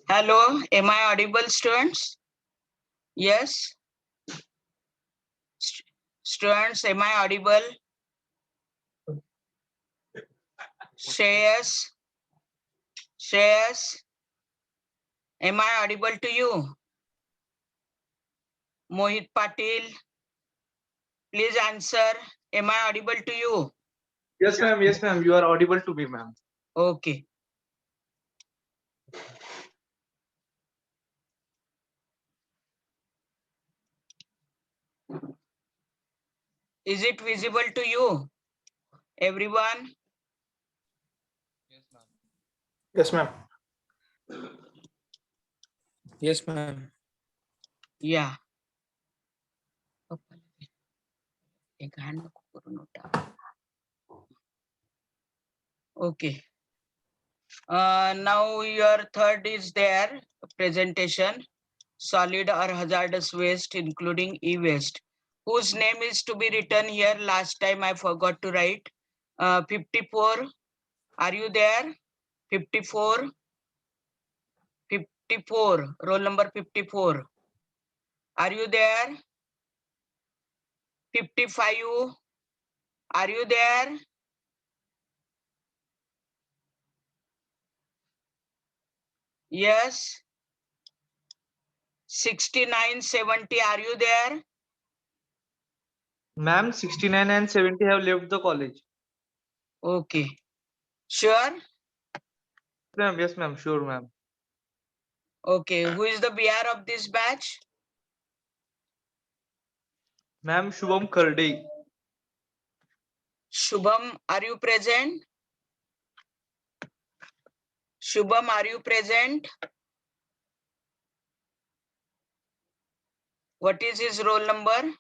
Hello, am I audible, students? Yes. Students, am I audible? Shreyas? Shreyas? Am I audible to you? Mohit Patil, please answer. Am I audible to you? Yes, ma'am. Yes, ma'am. You are audible to me, ma'am. Okay. Is it visible to you? Everyone? Yes, ma'am. Yes, ma'am. Yeah. Okay. Now your third is there, presentation, solid or hazardous waste, including e-waste, whose name is to be written here. Last time I forgot to write. 54, are you there? 54, 54, roll number 54. Are you there? 55, are you there? Yes. 69, 70, are you there? Ma'am, 69 and 70 have left the college. Okay. Sure? Ma'am, yes, ma'am. Sure, ma'am. Okay. Who is the BR of this batch? Ma'am, Shubham Karde. Shubham, are you present? Shubham, are you present? What is his roll number?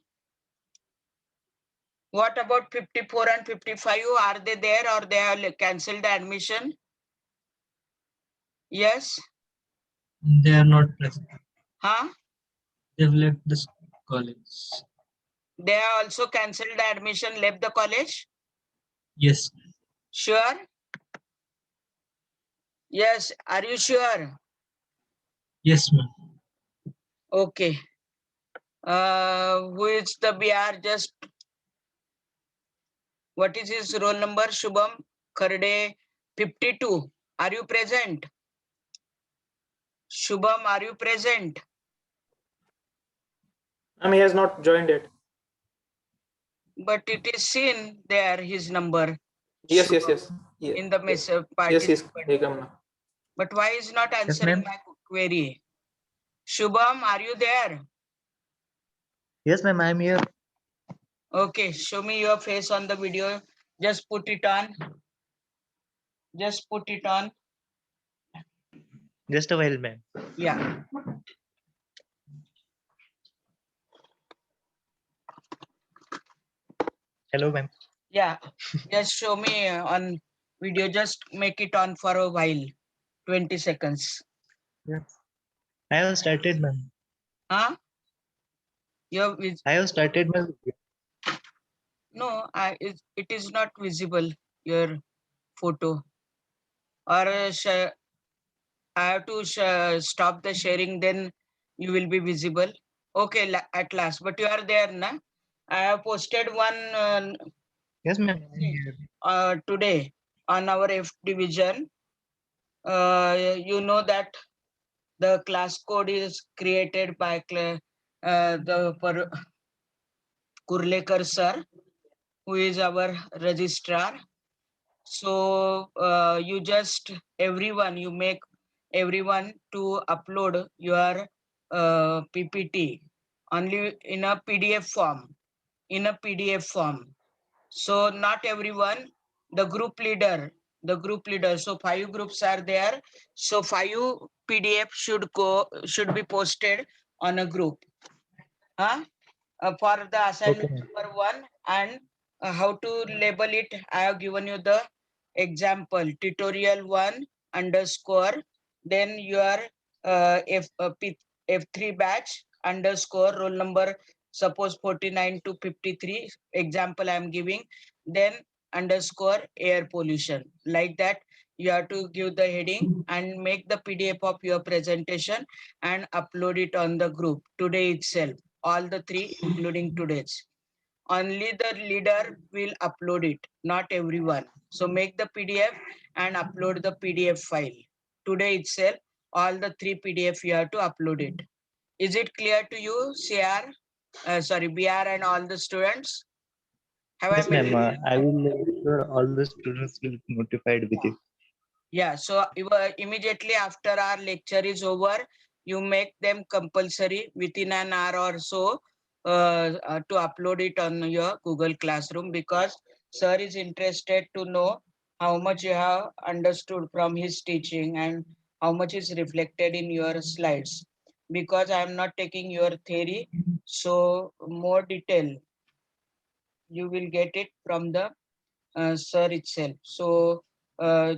What about 54 and 55? Are they there or they have cancelled the admission? Yes? They are not present. Huh? They've left the college. They have also cancelled the admission, left the college? Yes. Sure? Yes, are you sure? Yes, ma'am. Okay. Who is the BR? Just what is his roll number? Shubham Karde 52. Are you present? Shubham, are you present? He has not joined it. But it is seen there his number. Yes, yes, Shubham, yes. Yeah. in the message Yes, yes. participant. But why is not answering my query? Shubham, are you there? Yes, ma'am. I am here. Okay, show me your face on the video. Just put it on. Just put it on. Just a while, ma'am. Yeah. Hello, ma'am. Yeah. Just show me on video. Just make it on for a while. 20 seconds. Yes. I have started, ma'am. Huh? I have started, ma'am. No, it is not visible, your photo. Or I have to stop the sharing, then you will be visible. Okay, at last. But you are there, na? I have posted one Yes, ma'am. today on our F division. You know that the class code is created by the Kurlekar sir, who is our registrar. So you just you make everyone to upload your PPT only in a PDF form. So not everyone, the group leader. So 5 groups are there. So 5 PDF should be posted on a group. Huh? For the assignment number 1 and how to label it, I have given you the example tutorial 1 underscore, then your F3 batch underscore roll number, suppose 49 to 53 example I am giving, then underscore air pollution, like that you have to give the heading and make the PDF of your presentation and upload it on the group today itself. All the three, including today's. Only the leader will upload it, not everyone. So make the PDF and upload the PDF file. Today itself, all the three PDF you have to upload it. Is it clear to you, CR? Sorry, BR and all the students? Have Yes, I made ma'am. it? I will make sure all the students will be notified with it. Yeah, so immediately after our lecture is over, you make them compulsory within an hour or so to upload it on your Google Classroom, because sir is interested to know how much you have understood from his teaching and how much is reflected in your slides. Because I am not taking your theory, so more detail you will get it from the sir itself. So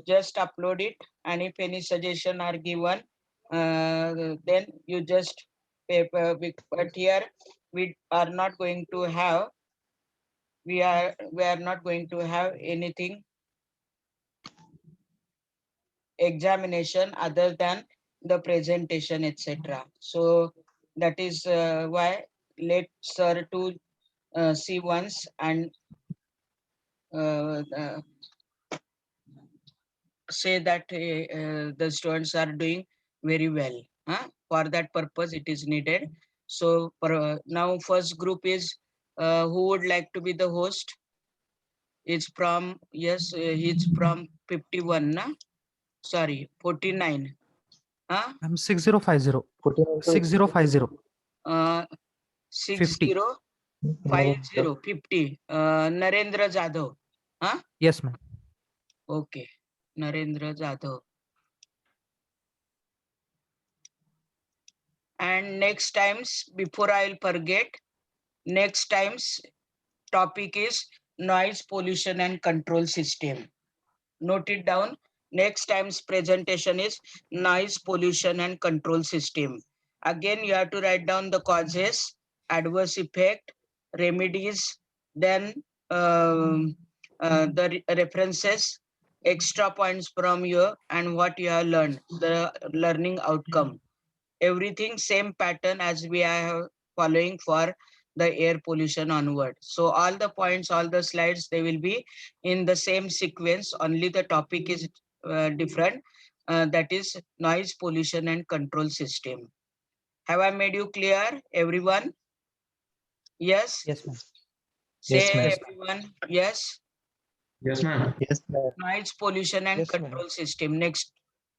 just upload it, and if any suggestion are given, then you just paper. But here we are not going to have. We are not going to have anything examination other than the presentation, etc. So that is why let sir to see once and uh, say that the students are doing very well. For that purpose, it is needed. So now first group is who would like to be the host? It's from, yes, it's from 51, na? Sorry, 49. Huh? I'm 6050. 49 6050. Uh, 50. 50. Narendra Jadhav. Huh? Yes, ma'am. Okay. Narendra Jadhav. And next times, before I'll forget, next times topic is noise pollution and control system. Note it down. Next time's presentation is noise pollution and control system. Again, you have to write down the causes, adverse effect, remedies, then the references, extra points from you, and what you have learned, the learning outcome. Everything same pattern as we are following for the air pollution onward. So all the points, all the slides, they will be in the same sequence, only the topic is different. That is noise pollution and control system. Have I made you clear, everyone? Yes? Yes, ma'am. Yes, Say ma'am. everyone, yes. Yes, ma'am. Yes, ma'am. Noise pollution and Yes, ma'am. control system. Next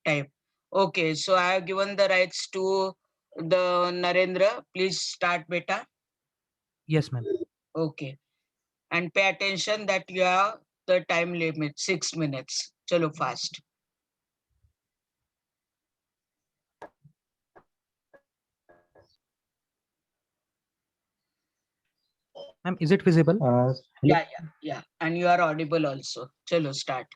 type. Okay, so I have given the rights to the Narendra. Please start, beta. Yes, ma'am. Okay. And pay attention that you have the time limit, 6 minutes. Chalo fast. Ma'am, is it visible? Yeah. And you are audible also. Chalo start.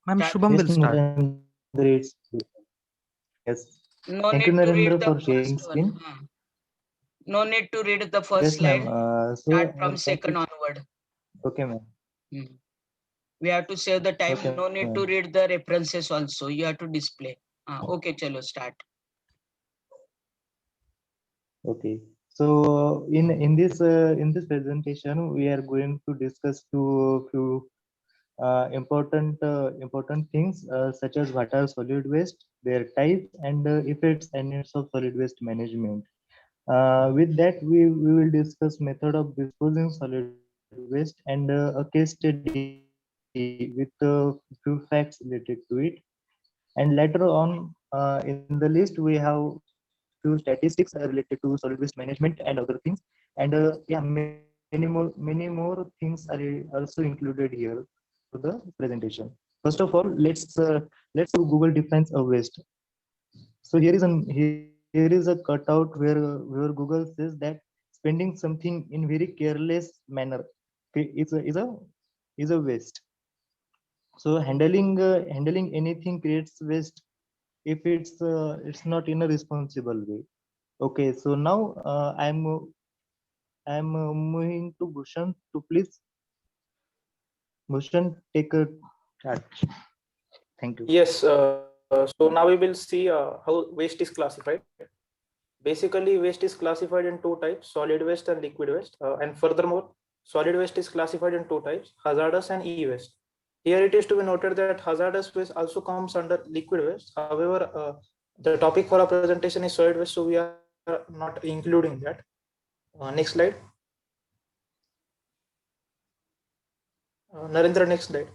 Ma'am, Start. Shubham Yes, will start. Narendra, yes. No Thank you, need to read Narendra, the for sharing first one. screen. No need to read the first Yes, ma'am. slide. So Start from thank second you. onward. Okay, ma'am. Hmm. We have to save the time. Okay, No need to ma'am. read the references also. You have to display. Okay, chalo start. Okay. So in this presentation, we are going to discuss few important things such as what are solid waste, their types, and effects and needs of solid waste management. With that, we will discuss method of disposing solid waste and a case study with few facts related to it. And later on, in the list, we have few statistics related to solid waste management and other things. And yeah, many more things are also included here for the presentation. First of all, let's do Google defines a waste. So here is a cutout where Google says that spending something in very careless manner is a waste. So handling anything creates waste if it's not in a responsible way. Okay, so now I'm moving to Bhushan to please Bhushan take a charge. Thank you. Yes, so now we will see how waste is classified. Basically, waste is classified in two types, solid waste and liquid waste. And furthermore, solid waste is classified in two types, hazardous and e-waste. Here it is to be noted that hazardous waste also comes under liquid waste. However, the topic for our presentation is solid waste, so we are not including that. Next slide. Narendra, next slide.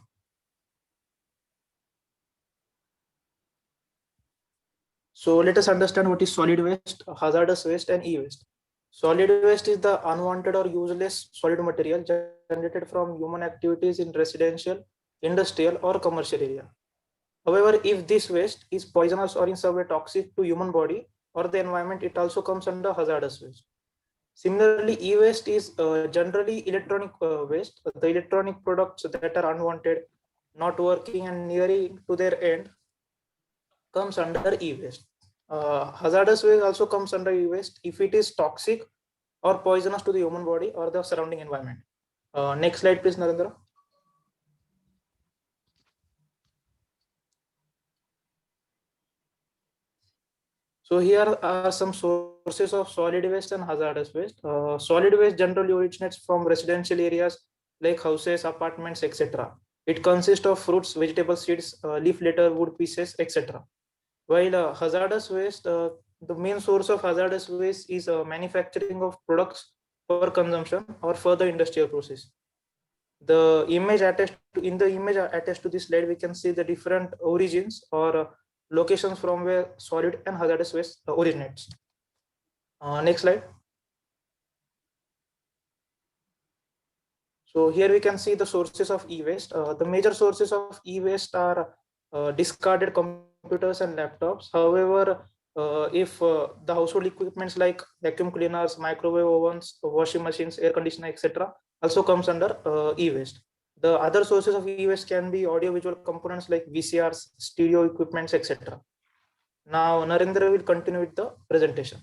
So let us understand what is solid waste, hazardous waste, and e-waste. Solid waste is the unwanted or useless solid material generated from human activities in residential, industrial, or commercial area. However, if this waste is poisonous or in some way toxic to human body or the environment, it also comes under hazardous waste. Similarly, e-waste is generally electronic waste. The electronic products that are unwanted, not working, and nearing to their end comes under e-waste. Hazardous waste also comes under e-waste if it is toxic or poisonous to the human body or the surrounding environment. Next slide, please, Narendra. So here are some sources of solid waste and hazardous waste. Solid waste generally originates from residential areas like houses, apartments, etc. It consists of fruits, vegetable seeds, leaf litter, wood pieces, etc. While hazardous waste, the main source of hazardous waste is manufacturing of products for consumption or further industrial process. The image attached to, in the image attached to this slide, we can see the different origins or locations from where solid and hazardous waste originates. Next slide. So here we can see the sources of e-waste. The major sources of e-waste are discarded computers and laptops. However, if the household equipments like vacuum cleaners, microwave ovens, washing machines, air conditioner, etc., also comes under e-waste. The other sources of e-waste can be audiovisual components like VCRs, stereo equipments, etc. Now, Narendra will continue with the presentation.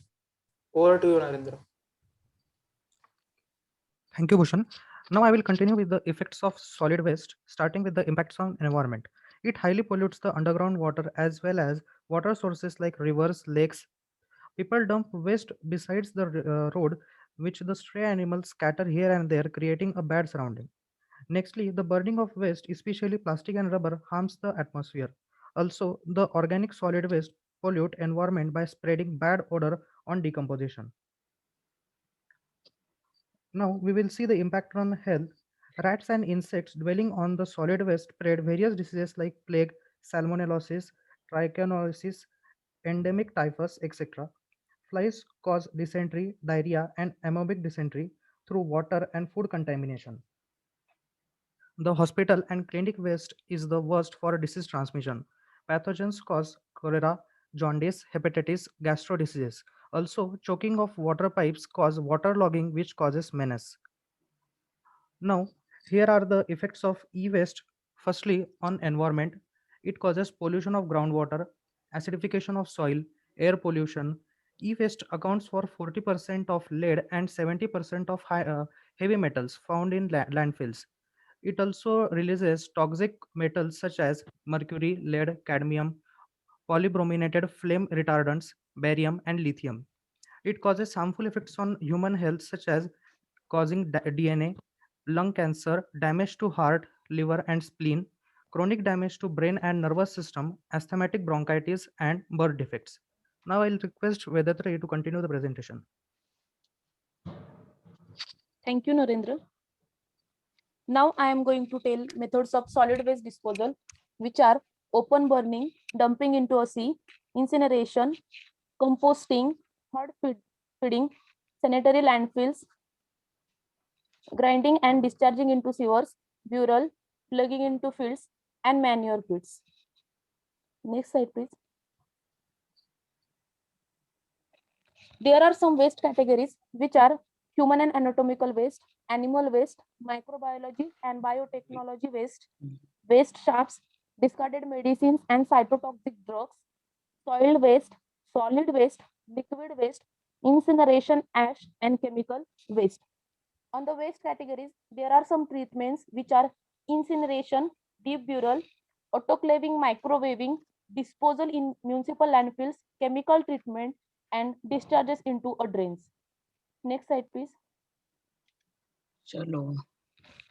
Over to you, Narendra. Thank you, Bhushan. Now I will continue with the effects of solid waste, starting with the impacts on environment. It highly pollutes the underground water as well as water sources like rivers, lakes. People dump waste besides the road, which the stray animals scatter here and there, creating a bad surrounding. Nextly, the burning of waste, especially plastic and rubber, harms the atmosphere. Also, the organic solid waste pollute environment by spreading bad odor on decomposition. Now we will see the impact on health. Rats and insects dwelling on the solid waste spread various diseases like plague, salmonellosis, trichinosis, endemic typhus, etc. Flies cause dysentery, diarrhea, and amoebic dysentery through water and food contamination. The hospital and clinic waste is the worst for disease transmission. Pathogens cause cholera, jaundice, hepatitis, gastro diseases. Also, choking of water pipes cause waterlogging, which causes menace. Now, here are the effects of e-waste. Firstly, on environment, it causes pollution of groundwater, acidification of soil, air pollution. E-waste accounts for 40% of lead and 70% of heavy metals found in landfills. It also releases toxic metals such as mercury, lead, cadmium, polybrominated flame retardants, barium, and lithium. It causes harmful effects on human health such as causing DNA, lung cancer, damage to heart, liver, and spleen, chronic damage to brain and nervous system, asthmatic bronchitis, and birth defects. Now I'll request Vedatri to continue the presentation. Thank you, Narendra. Now I am going to tell methods of solid waste disposal, which are open burning, dumping into a sea, incineration, composting, herd feeding, sanitary landfills, grinding and discharging into sewers, burial, plugging into fields, and manure pits. Next slide, please. There are some waste categories which are human and anatomical waste, animal waste, microbiology and biotechnology waste, waste shafts, discarded medicines and cytotoxic drugs, soil waste, solid waste, liquid waste, incineration, ash, and chemical waste. On the waste categories, there are some treatments which are incineration, deep burial, autoclaving, microwaving, disposal in municipal landfills, chemical treatment, and discharges into a drains. Next slide, please. Chalo.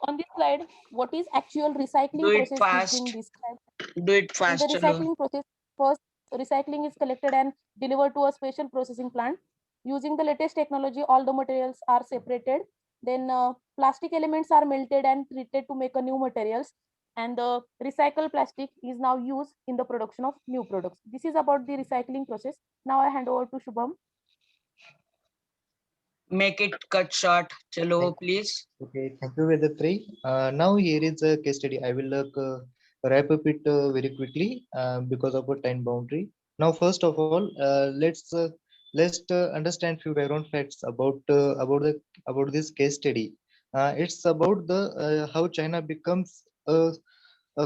On this slide, what is actual recycling Do it process is fast. being described. Do it In fast. the Chalo. recycling process, first recycling is collected and delivered to a special processing plant. Using the latest technology, all the materials are separated. Then plastic elements are melted and treated to make a new materials. And the recycled plastic is now used in the production of new products. This is about the recycling process. Now I hand over to Shubham. Make it cut short. Chalo, please. Okay, thank you, Vedatri. Now here is a case study. I will wrap up it very quickly because of a time boundary. Now, first of all, let's understand few background facts about this case study. It's about the how China becomes a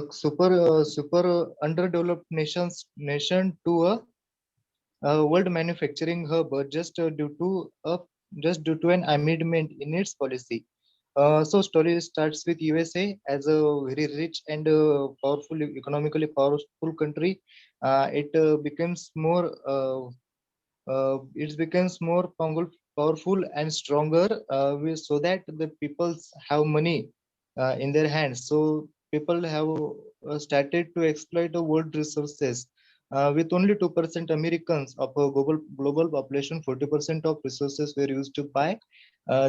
super underdeveloped nation to a world manufacturing hub just due to an amendment in its policy. So story starts with USA as a very rich and powerful, economically powerful country. It becomes more powerful and stronger so that the people have money in their hands. So people have started to exploit the world resources. With only 2% Americans of a global population, 40% of resources were used to buy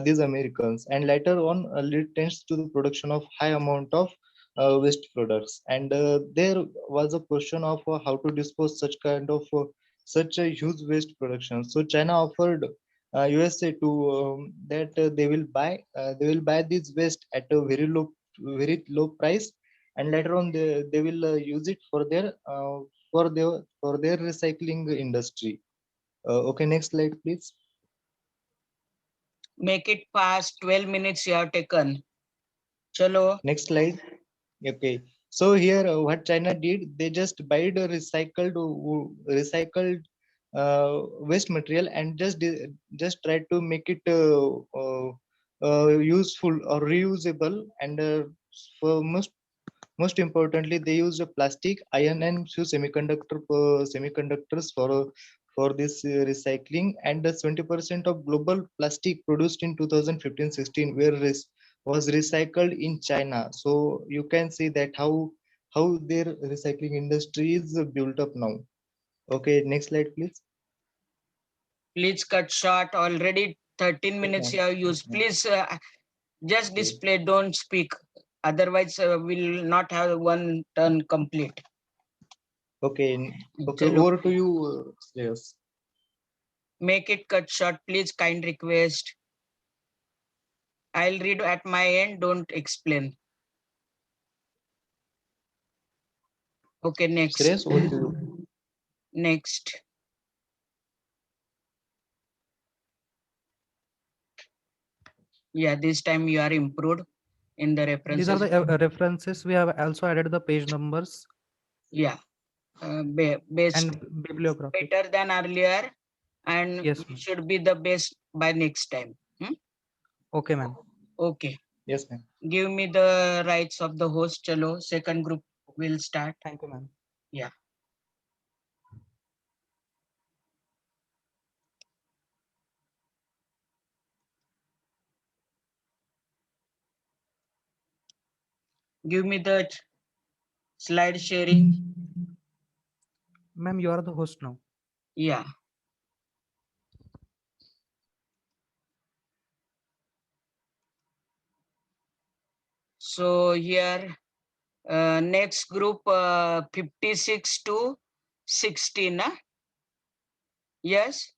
these Americans, and later on lead tends to the production of high amount of waste products. And there was a question of how to dispose such a huge waste production. So China offered USA to that they will buy this waste at a very low price, and later on they will use it for their recycling industry. Okay, next slide, please. Make it fast. 12 minutes you have taken. Chalo. Next slide. Okay. So here, what China did, they just buy the recycled waste material and just try to make it useful or reusable. And for most importantly, they use a plastic, iron, and few semiconductors for this recycling. And the 20% of global plastic produced in 2015-16 was recycled in China. So you can see that how their recycling industry is built up now. Okay, next slide, please. Please cut short. Already 13 minutes you have used. Please just Okay. display. Don't speak. Otherwise, we'll not have one turn complete. Okay, okay. Chalo. Over to you, Shreyas. Make it cut short. Please, kind request. I'll read at my end. Don't explain. Okay, next. Shreyas, over to you. Next. Yeah, this time you are improved in the references. These are the references. We have also added the page numbers Yeah, best and bibliography. better than earlier, and Yes, we ma'am. should be the best by next time. Okay, ma'am. Okay, Yes, ma'am. give me the rights of the host. Chalo, second group will start. Thank you, ma'am. Yeah. Give me the slide sharing. Ma'am, you are the host now. Yeah. So here, next group 56 to 16. Yes.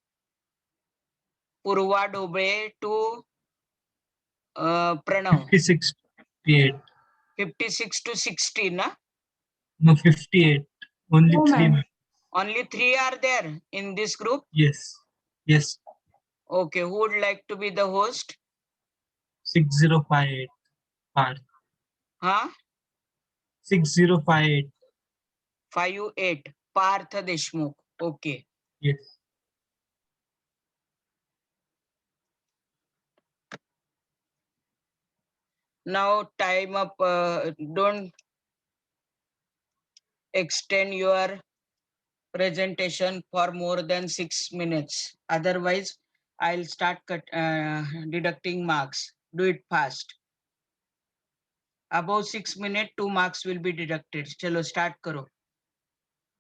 Purva Dobe to Pranav. 56, 58. 56 to 16. No, 58. Only No, three. ma'am. Only 3 are there in this group. Yes. Yes. Okay, who would like to be the host? 6058. Part. Huh? 6058. 58. Parth Deshmukh. Okay. Yes. Now time up. Don't extend your presentation for more than 6 minutes. Otherwise, I'll start deducting marks. Do it fast. Above 6 minutes, 2 marks will be deducted. Chalo, start karo.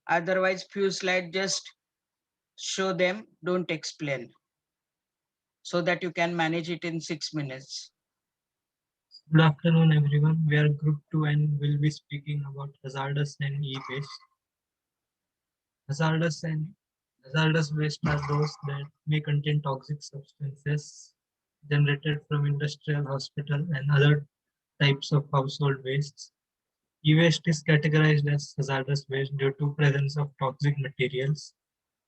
Otherwise, few slides, just show them, don't explain, so that you can manage it in 6 minutes. Good afternoon, everyone. We are Group 2 and will be speaking about hazardous and e-waste. Hazardous waste are those that may contain toxic substances generated from industrial, hospital, and other types of household wastes. E-waste is categorized as hazardous waste due to presence of toxic materials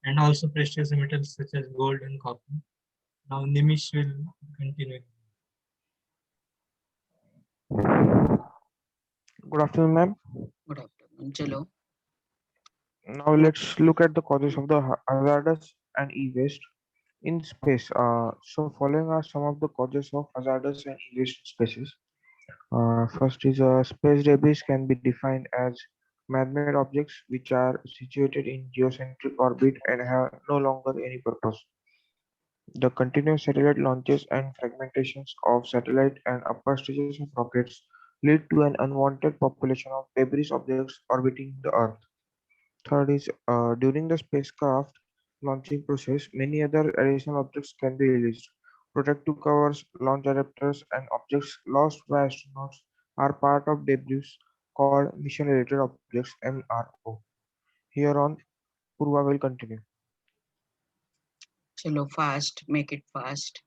and also precious metals such as gold and copper. Now Nimish will continue. Good afternoon, ma'am. Good afternoon. Chalo. Now let's look at the causes of the hazardous and e-waste in space. So following are some of the causes of hazardous and e-waste species. First is space debris can be defined as man-made objects which are situated in geocentric orbit and have no longer any purpose. The continuous satellite launches and fragmentations of satellite and upper stages of rockets lead to an unwanted population of debris objects orbiting the Earth. Third is during the spacecraft launching process, many other additional objects can be released. Protective covers, launch adapters, and objects lost by astronauts are part of debris called mission-related objects (MRO). Here on, Purva will continue. Chalo, fast. Make it fast.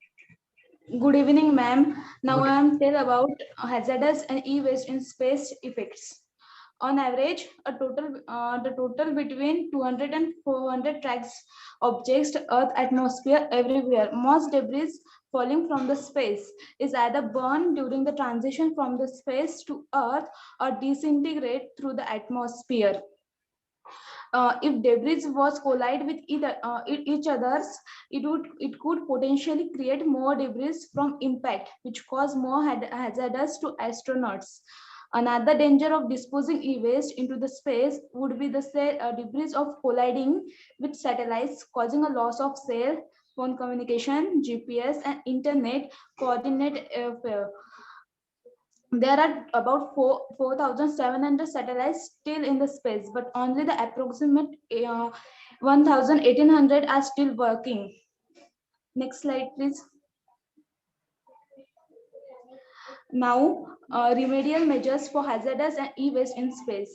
Good evening, ma'am. Now Good. I am tell about hazardous and e-waste in space effects. On average, the total between 200 and 400 tracks objects Earth atmosphere everywhere. Most debris falling from the space is either burned during the transition from the space to Earth or disintegrate through the atmosphere. If debris was collide with each others, it could potentially create more debris from impact, which cause more hazardous to astronauts. Another danger of disposing e-waste into the space would be the debris of colliding with satellites, causing a loss of cell phone communication, GPS, and internet coordinate. There are about 4,700 satellites still in the space, but only the approximate 1,800 are still working. Next slide, please. Now, remedial measures for hazardous and e-waste in space.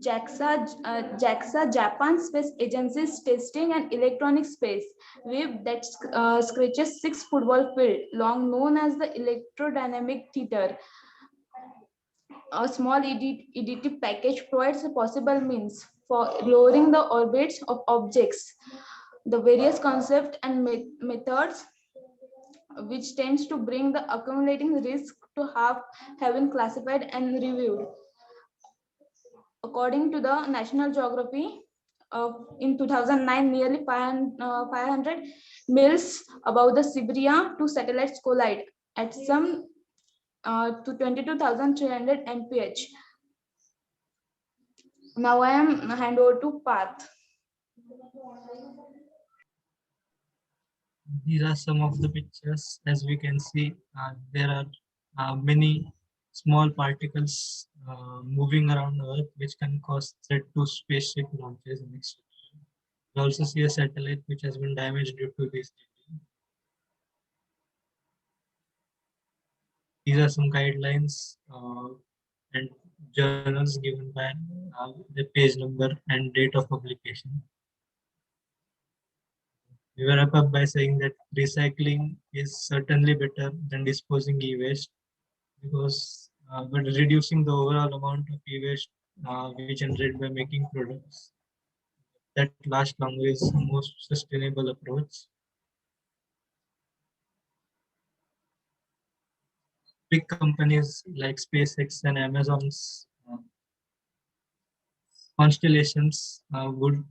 JAXA, Japan Space Agency's testing an electronic space wave that scratches 6 football field long, known as the electrodynamic theater. A small EDT package provides a possible means for lowering the orbits of objects. The various concepts and methods which tends to bring the accumulating risk to have been classified and reviewed. According to the National Geography, in 2009, nearly 500 miles above the Siberia, two satellites collide at some to 22,300 mph. Now I am hand over to Path. These are some of the pictures. As we can see, there are many small particles moving around Earth, which can cause threat to spaceship launches. We also see a satellite which has been damaged due to this. These are some guidelines and journals given by the page number and date of publication. We wrap up by saying that recycling is certainly better than disposing e-waste, because but reducing the overall amount of e-waste we generate by making products that last longer is the most sustainable approach. Big companies like SpaceX and Amazon's constellations would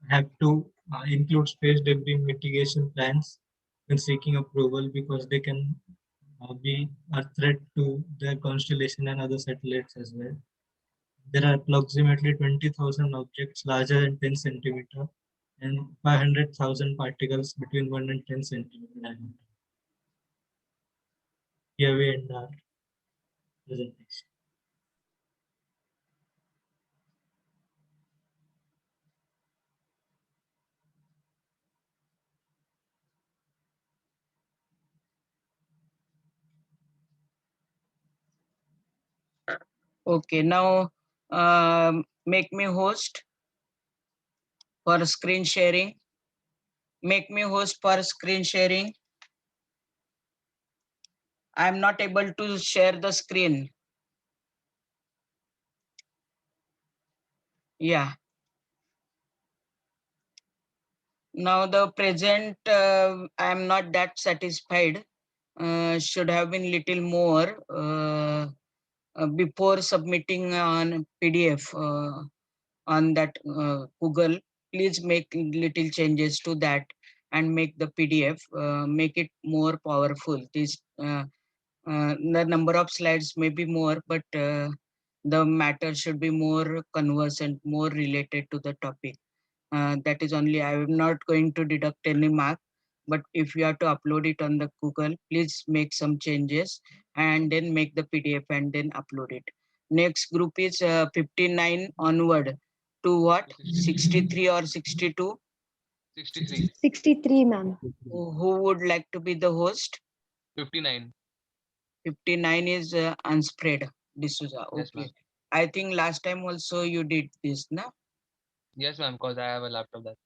have to include space debris mitigation plans when seeking approval, because they can be a threat to their constellation and other satellites as well. There are approximately 20,000 objects larger than 10 centimeter and 500,000 particles between 1 and 10 centimeter diameter. Here we end our presentation. Okay, now make me host for screen sharing. Make me host for screen sharing. I'm not able to share the screen. Yeah. Now the present, I'm not that satisfied. Should have been little more before submitting on PDF on that Google. Please make little changes to that and make the PDF, make it more powerful. This the number of slides may be more, but the matter should be more conversant, more related to the topic. That is only, I am not going to deduct any mark, but if you have to upload it on the Google, please make some changes and then make the PDF and then upload it. Next group is 59 onward to what? 63 or 62? 63. 63, ma'am. Who would like to be the host? 59. 59 is unspread D'Souza. Yes, Okay. ma'am. I think last time also you did this, na? Yes, ma'am, because I have a laptop that.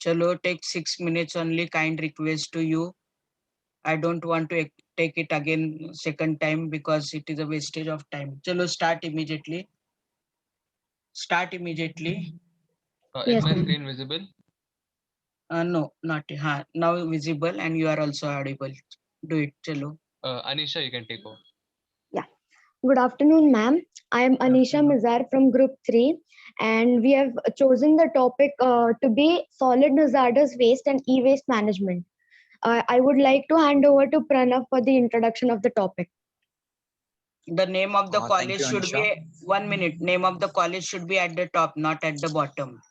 Chalo, take 6 minutes only, kind request to you. I don't want to take it again second time because it is a wastage of time. Chalo, start immediately. Start immediately. Is Yes, my ma'am. screen visible? No, not now visible and you are also audible. Do it, chalo. Anisha, you can take over. Good afternoon, ma'am. I am Anisha Mizar from Group 3, and we have chosen the topic to be solid hazardous waste and e-waste management. I would like to hand over to Pranav for the introduction of the topic. The name of the Thank college you, should Anisha. be 1 minute. Name of the college should be at the top, not at the bottom.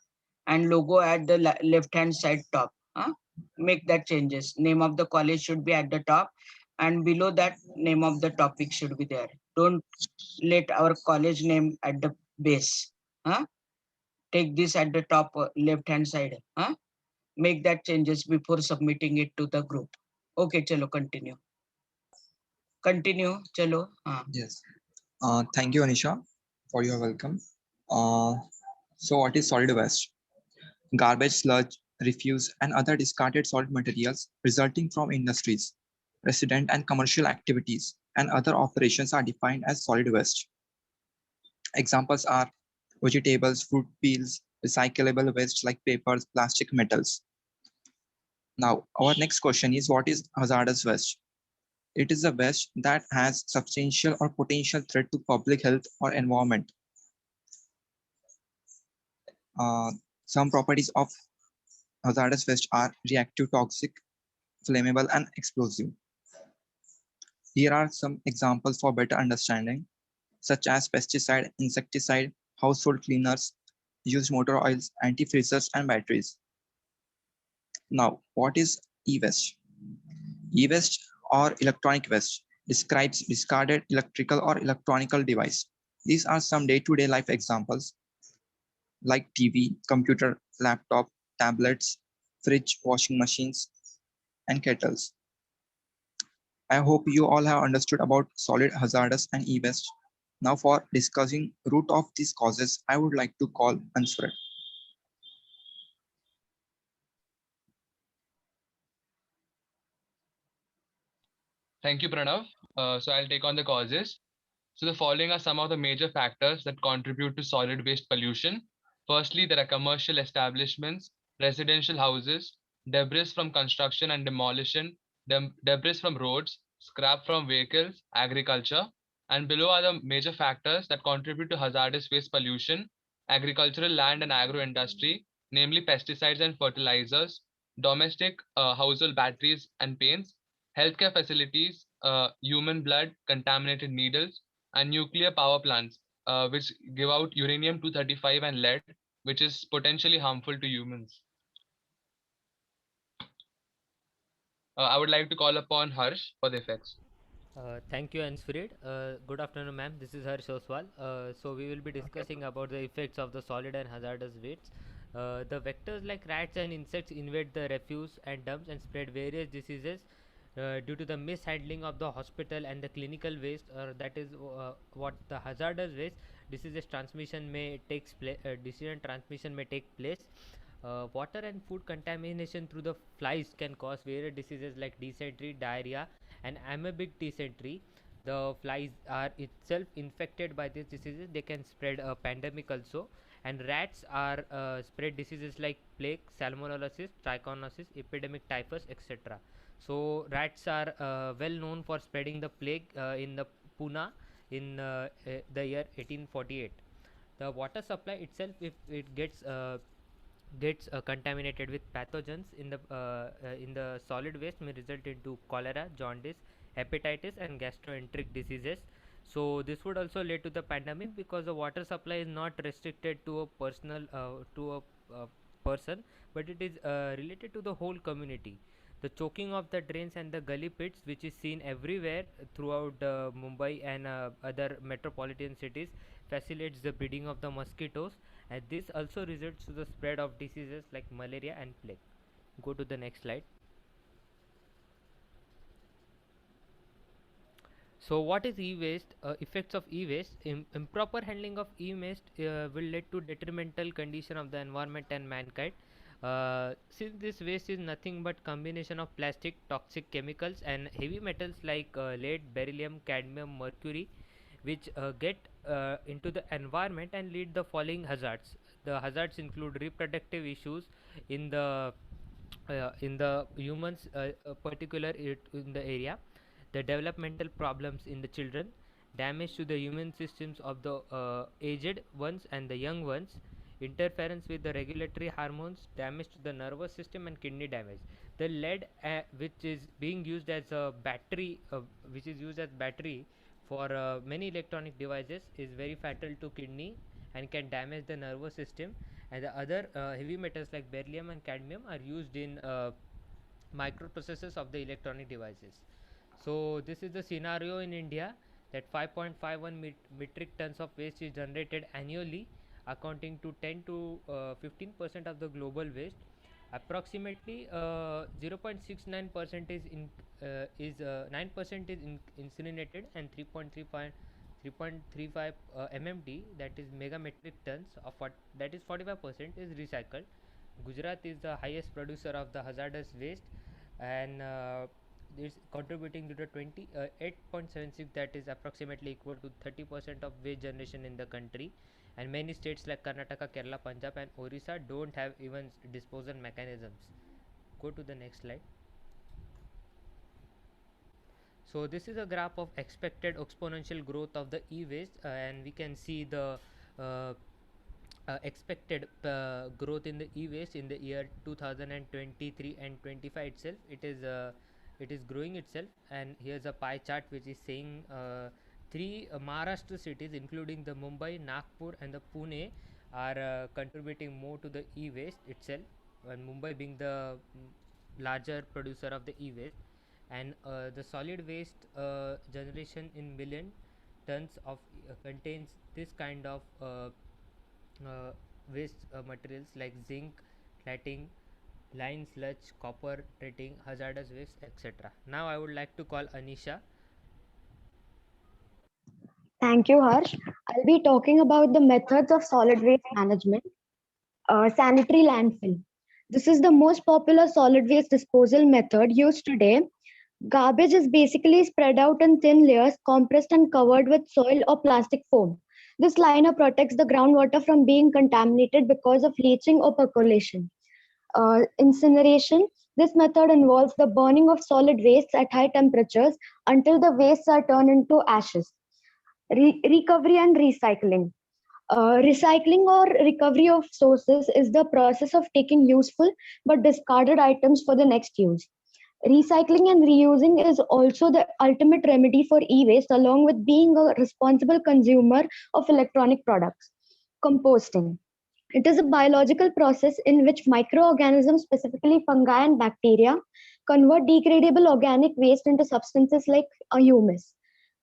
And logo at the left hand side top. Make that changes. Name of the college should be at the top, and below that name of the topic should be there. Don't let our college name at the base. Take this at the top left hand side. Make that changes before submitting it to the group. Okay, chalo, continue. Continue, chalo. Yes. Thank you, Anisha, for your welcome. So what is solid waste? Garbage, sludge, refuse, and other discarded solid materials resulting from industries, resident and commercial activities, and other operations are defined as solid waste. Examples are vegetables, fruit peels, recyclable waste like papers, plastic, metals. Now, our next question is, what is hazardous waste? It is a waste that has substantial or potential threat to public health or environment. Some properties of hazardous waste are reactive, toxic, flammable, and explosive. Here are some examples for better understanding, such as pesticide, insecticide, household cleaners, used motor oils, antifreezers, and batteries. Now, what is e-waste? E-waste or electronic waste describes discarded electrical or electronical device. These are some day-to-day life examples like TV, computer, laptop, tablets, fridge, washing machines, and kettles. I hope you all have understood about solid, hazardous, and e-waste. Now for discussing root of these causes, I would like to call Ansfred. Thank you, Pranav. So I'll take on the causes. So the following are some of the major factors that contribute to solid waste pollution. Firstly, there are commercial establishments, residential houses, debris from construction and demolition, debris from roads, scrap from vehicles, agriculture. And below are the major factors that contribute to hazardous waste pollution: agricultural land and agro industry, namely pesticides and fertilizers, domestic household batteries and paints, healthcare facilities, human blood, contaminated needles, and nuclear power plants, which give out uranium-235 and lead, which is potentially harmful to humans. I would like to call upon Harsh for the effects. Thank you, Ansfried. Good afternoon, ma'am. This is Harsh Oswal. So we will be discussing about the effects of the solid and hazardous wastes. The vectors like rats and insects invade the refuse and dumps and spread various diseases due to the mishandling of the hospital and the clinical waste. That is what the hazardous waste diseases transmission may takes place. Disease transmission may take place. Water and food contamination through the flies can cause various diseases like dysentery, diarrhea, and amoebic dysentery. The flies are itself infected by these diseases. They can spread a pandemic also. And rats are spread diseases like plague, salmonellosis, trichinosis, epidemic typhus, etc. So rats are well known for spreading the plague in the Pune in the year 1848. The water supply itself, if it gets contaminated with pathogens in the solid waste, may result into cholera, jaundice, hepatitis, and gastroenteric diseases. So this would also lead to the pandemic because the water supply is not restricted to a personal to a person, but it is related to the whole community. The choking of the drains and the gully pits, which is seen everywhere throughout Mumbai and other metropolitan cities, facilitates the breeding of the mosquitoes, and this also results to the spread of diseases like malaria and plague. Go to the next slide. So what is e-waste? Effects of e-waste. Improper handling of e-waste will lead to detrimental condition of the environment and mankind. Since this waste is nothing but combination of plastic, toxic chemicals, and heavy metals like lead, beryllium, cadmium, mercury, which get into the environment and lead the following hazards. The hazards include reproductive issues in the humans, particular in the area, the developmental problems in the children, damage to the human systems of the aged ones and the young ones, interference with the regulatory hormones, damage to the nervous system, and kidney damage. The lead, which is being used as a battery, for many electronic devices, is very fatal to kidney and can damage the nervous system. And the other heavy metals like beryllium and cadmium are used in microprocessors of the electronic devices. So this is the scenario in India, that 5.51 metric tons of waste is generated annually, accounting to 10 to 15% of the global waste. Approximately 0.69% is 9% is incinerated, and 3.35 mmd, that is megametric tons of that is 45%, is recycled. Gujarat is the highest producer of the hazardous waste, and is contributing to the 8.76, that is approximately equal to 30% of waste generation in the country. And many states like Karnataka, Kerala, Punjab, and Orissa don't have even disposal mechanisms. Go to the next slide. So this is a graph of expected exponential growth of the e-waste, and we can see the expected growth in the e-waste in the year 2023 and 25 itself. It is growing itself, and here's a pie chart which is saying three Maharashtra cities, including the Mumbai, Nagpur, and the Pune, are contributing more to the e-waste itself, and Mumbai being the larger producer of the e-waste. And the solid waste generation in million tons of contains this kind of waste materials like zinc, cladding, lime sludge, copper, treating, hazardous waste, etc. Now I would like to call Anisha. Thank you, Harsh. I'll be talking about the methods of solid waste management. Sanitary landfill. This is the most popular solid waste disposal method used today. Garbage is basically spread out in thin layers, compressed and covered with soil or plastic foam. This liner protects the groundwater from being contaminated because of leaching or percolation. Incineration. This method involves the burning of solid wastes at high temperatures until the wastes are turned into ashes. Recovery and recycling. Recycling or recovery of sources is the process of taking useful but discarded items for the next use. Recycling and reusing is also the ultimate remedy for e-waste, along with being a responsible consumer of electronic products. Composting. It is a biological process in which microorganisms, specifically fungi and bacteria, convert degradable organic waste into substances like a humus.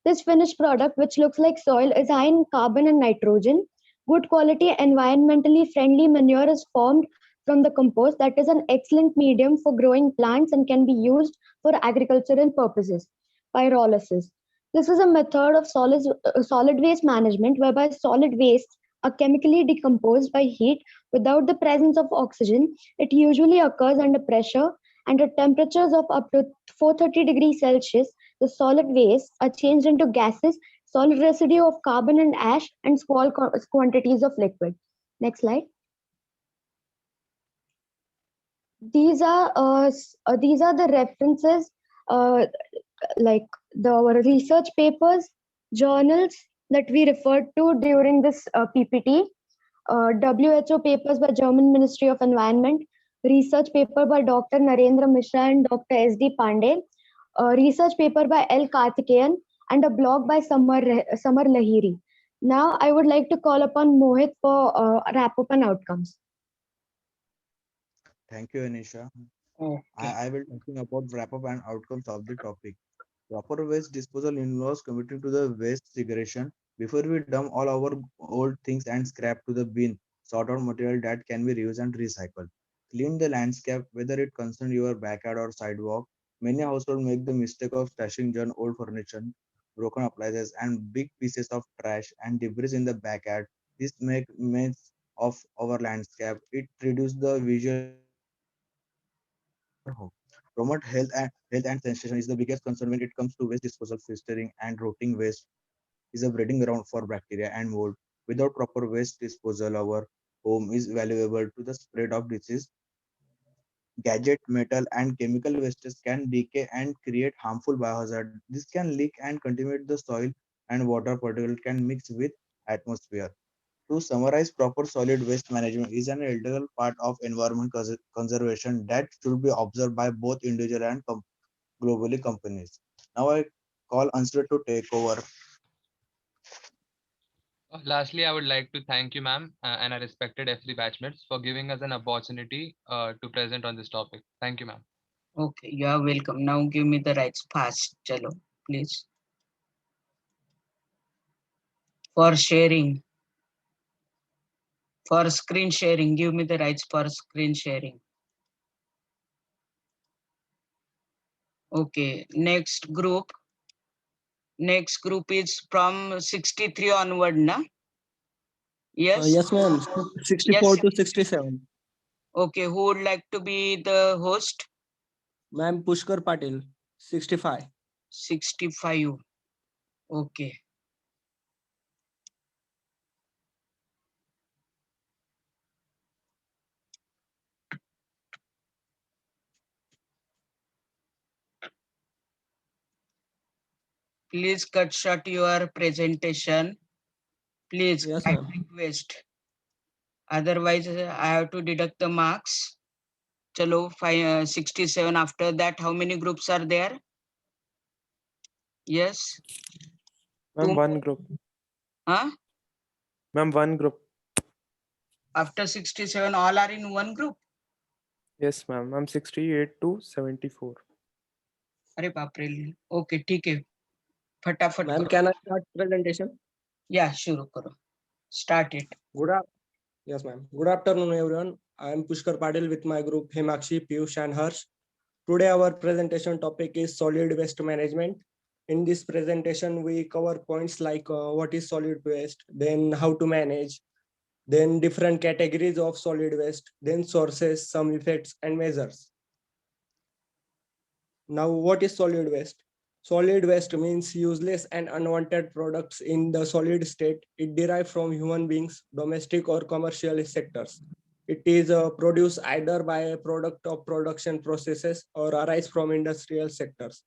This finished product, which looks like soil, is high in carbon and nitrogen. Good quality, environmentally friendly manure is formed from the compost that is an excellent medium for growing plants and can be used for agricultural purposes. Pyrolysis. This is a method of solid waste management whereby solid waste are chemically decomposed by heat without the presence of oxygen. It usually occurs under pressure and at temperatures of up to 430 degrees Celsius. The solid waste are changed into gases, solid residue of carbon and ash, and small quantities of liquid. Next slide. These are the references, like our research papers, journals that we referred to during this PPT. WHO papers by German Ministry of Environment, research paper by Dr. Narendra Mishra and Dr. S.D. Pandey, research paper by L. Karthikeyan, and a blog by Samar Lahiri. Now, I would like to call upon Mohit for wrap up and outcomes. Thank you, Anisha. Okay. I will talking about wrap up and outcomes of the topic. Proper waste disposal involves committing to the waste segregation. Before we dump all our old things and scrap to the bin, sort out material that can be reused and recycled. Clean the landscape, whether it concerns your backyard or sidewalk. Many households make the mistake of stashing junk old furniture, broken appliances, and big pieces of trash and debris in the backyard. This make mess of our landscape. It reduces the visual home. Promote health and sanitation is the biggest concern when it comes to waste disposal. Festering and rotting waste is a breeding ground for bacteria and mold. Without proper waste disposal, our home is valuable to the spread of disease. Gadget, metal, and chemical wastes can decay and create harmful biohazard. This can leak and contaminate the soil, and water particle can mix with atmosphere. To summarize, proper solid waste management is an integral part of environment conservation that should be observed by both individual and globally companies. Now I call Answer to take over. Lastly, I would like to thank you, ma'am, and our respected F3 batchmates for giving us an opportunity to present on this topic. Thank you, ma'am. Okay, you are welcome. Now give me the rights fast. Chalo, please. For sharing. For screen sharing, give me the rights for screen sharing. Okay, next group. Next group is from 63 onward, na? Yes? Yes, ma'am. 64 Yes. to 67. Okay, who would like to be the host? Ma'am, Pushkar Patil, 65. 65. Okay. Please cut short your presentation. Please, Yes, I ma'am. request. Otherwise, I have to deduct the marks. Chalo, 67. After that, how many groups are there? Yes. Ma'am, one group. Huh? Ma'am, one group. After 67, all are in one group? Yes, ma'am. I'm 68 to 74. अरे बाप रे. Okay, ठीक है. फटाफट Ma'am, करो. can I start presentation? Yeah, शुरू करो. Start it. Yes, ma'am. Good afternoon, everyone. I am Pushkar Patil with my group Himakshi, Piyush, and Harsh. Today, our presentation topic is solid waste management. In this presentation, we cover points like what is solid waste, then how to manage, then different categories of solid waste, then sources, some effects, and measures. Now, what is solid waste? Solid waste means useless and unwanted products in the solid state. It derives from human beings, domestic or commercial sectors. It is produced either by a product of production processes or arise from industrial sectors.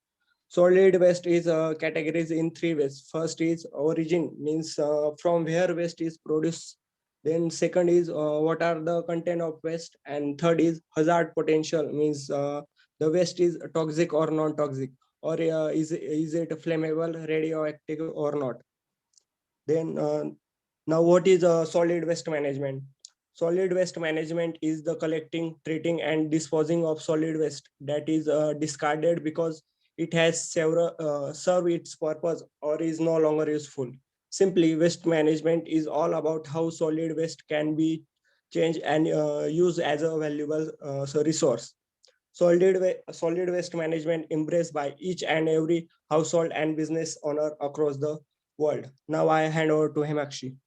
Solid waste is categorized in three ways. First is origin, means from where waste is produced. Then second is what are the content of waste, and third is hazard potential, means the waste is toxic or non-toxic, or is it flammable, radioactive or not. Then now what is solid waste management? Solid waste management is the collecting, treating and disposing of solid waste that is discarded because it has served its purpose or is no longer useful. Simply, waste management is all about how solid waste can be changed and used as a valuable resource. Solid waste management embraced by each and every household and business owner across the world. Now I hand over to Himakshi.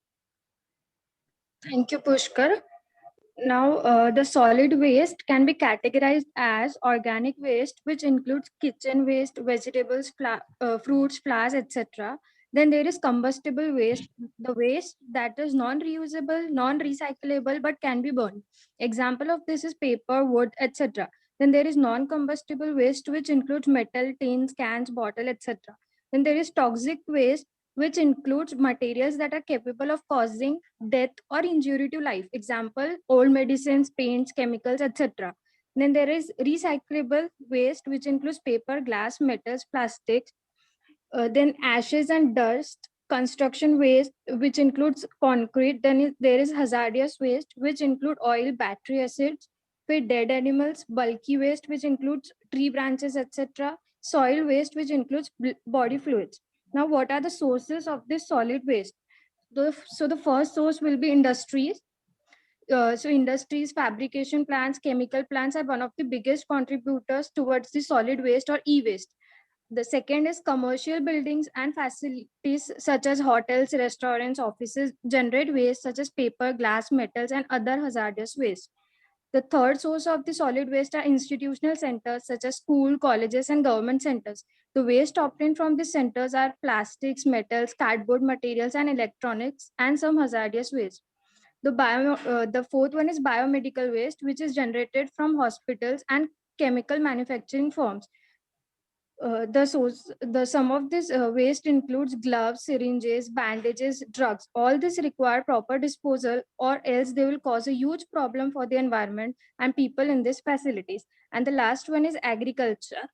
Thank you, Pushkar. Now, the solid waste can be categorized as organic waste, which includes kitchen waste, vegetables, fruits, flowers, etc. Then there is combustible waste, the waste that is non-reusable, non-recyclable, but can be burned. Example of this is paper, wood, etc. Then there is non-combustible waste, which includes metal, tins, cans, bottle, etc. Then there is toxic waste, which includes materials that are capable of causing death or injury to life. Example, old medicines, paints, chemicals, etc. Then there is recyclable waste, which includes paper, glass, metals, plastics. Then ashes and dust, construction waste, which includes concrete. Then there is hazardous waste, which include oil, battery acids, with dead animals, bulky waste, which includes tree branches, etc. Soil waste, which includes body fluids. Now, what are the sources of this solid waste? So the first source will be industries. So industries, fabrication plants, chemical plants are one of the biggest contributors towards the solid waste or e-waste. The second is commercial buildings and facilities such as hotels, restaurants, offices generate waste such as paper, glass, metals, and other hazardous waste. The third source of the solid waste are institutional centers such as school, colleges, and government centers. The waste obtained from these centers are plastics, metals, cardboard materials, and electronics, and some hazardous waste. The fourth one is biomedical waste, which is generated from hospitals and chemical manufacturing firms. The sum of this waste includes gloves, syringes, bandages, drugs. All this require proper disposal, or else they will cause a huge problem for the environment and people in these facilities. And the last one is agriculture,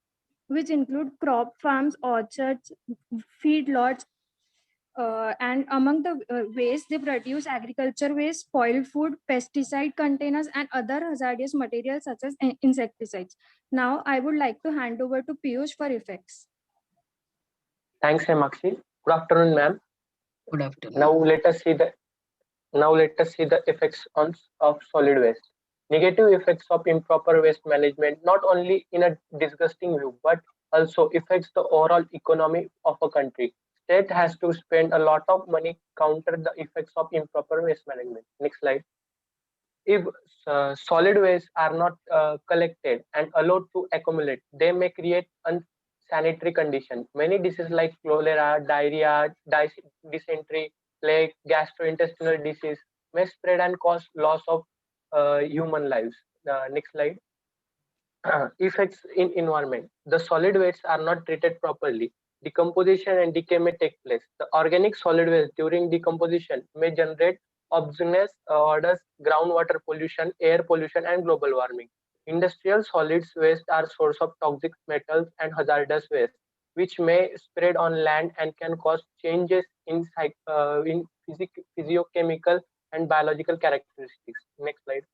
which include crop farms, orchards, feedlots, and among the waste they produce agriculture waste, spoiled food, pesticide containers, and other hazardous materials such as insecticides. Now I would like to hand over to Piyush for effects. Thanks, Himakshi. Good afternoon, ma'am. Good afternoon. Now let us see the effects of solid waste. Negative effects of improper waste management not only in a disgusting view but also affects the overall economy of a country. State has to spend a lot of money counter the effects of improper waste management. Next slide. If solid waste are not collected and allowed to accumulate, they may create unsanitary conditions. Many diseases like cholera, diarrhea, dysentery, plague, gastrointestinal disease may spread and cause loss of human lives. Next slide. Effects in environment. The solid wastes are not treated properly. Decomposition and decay may take place. The organic solid waste during decomposition may generate oxygenous odors, groundwater pollution, air pollution, and global warming. Industrial solids waste are source of toxic metals and hazardous waste, which may spread on land and can cause changes in physiochemical and biological characteristics. Next slide.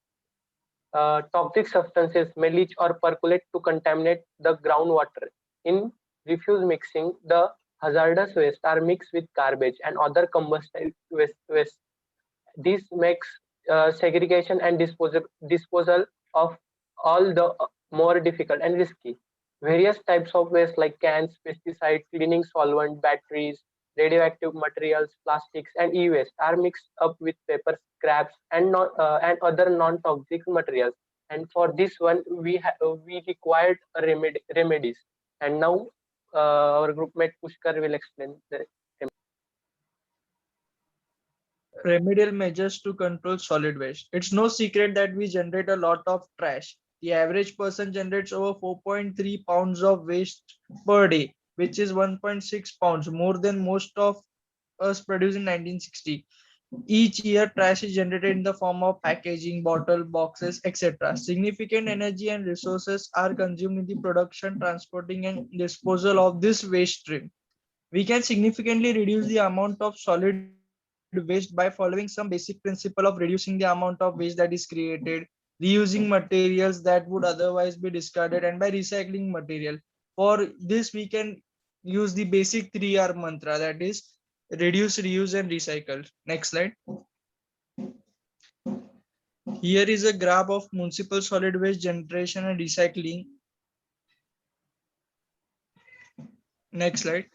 Toxic substances may leach or percolate to contaminate the groundwater. In refuse mixing, the hazardous waste are mixed with garbage and other combustible waste. This makes segregation and disposal of all the more difficult and risky. Various types of waste like cans, pesticides, cleaning solvent, batteries, radioactive materials, plastics, and e-waste are mixed up with paper, scraps, and other non-toxic materials. And for this one, we required remedies. And now our group mate Pushkar will explain the remedial measures to control solid waste. It's no secret that we generate a lot of trash. The average person generates over 4.3 pounds of waste per day, which is 1.6 pounds, more than most of us produced in 1960. Each year, trash is generated in the form of packaging, bottle, boxes, etc. Significant energy and resources are consumed in the production, transporting, and disposal of this waste stream. We can significantly reduce the amount of solid waste by following some basic principle of reducing the amount of waste that is created, reusing materials that would otherwise be discarded, and by recycling material. For this, we can use the basic 3R mantra, that is reduce, reuse, and recycle. Next slide. Here is a graph of municipal solid waste generation and recycling. Next slide.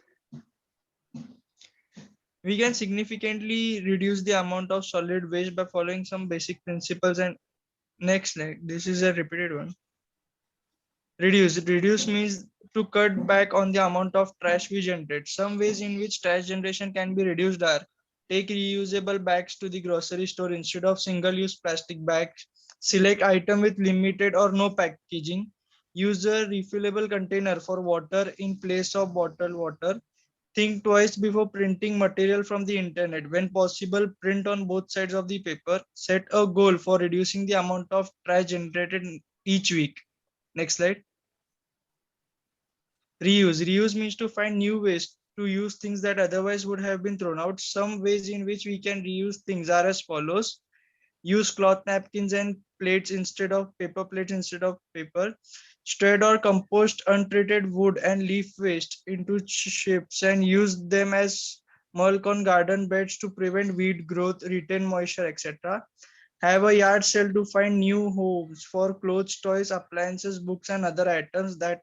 We can significantly reduce the amount of solid waste by following some basic principles. And next slide. This is a repeated one. Reduce means to cut back on the amount of trash we generate. Some ways in which trash generation can be reduced are: take reusable bags to the grocery store instead of single-use plastic bags. Select item with limited or no packaging. Use a refillable container for water in place of bottled water. Think twice before printing material from the internet. When possible, print on both sides of the paper. Set a goal for reducing the amount of trash generated each week. Next slide. Reuse means to find new ways to use things that otherwise would have been thrown out. Some ways in which we can reuse things are as follows: use cloth napkins and plates instead of paper plates instead of paper. Shred or compost untreated wood and leaf waste into chips and use them as mulch on garden beds to prevent weed growth, retain moisture, etc. Have a yard sale to find new homes for clothes, toys, appliances, books, and other items that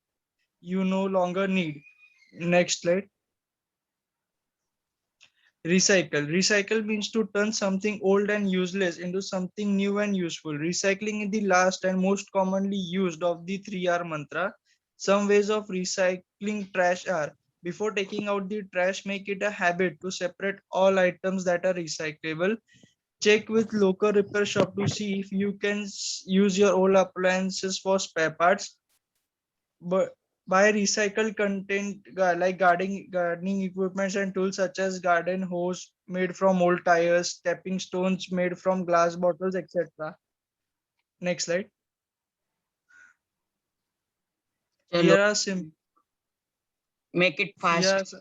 you no longer need. Next slide. Recycle means to turn something old and useless into something new and useful. Recycling is the last and most commonly used of the 3R mantra. Some ways of recycling trash are: before taking out the trash, make it a habit to separate all items that are recyclable. Check with local repair shop to see if you can use your old appliances for spare parts. But buy recycled content like gardening equipments and tools such as garden hose made from old tires, stepping stones made from glass bottles, etc. Next slide. Here are some. Make it fast.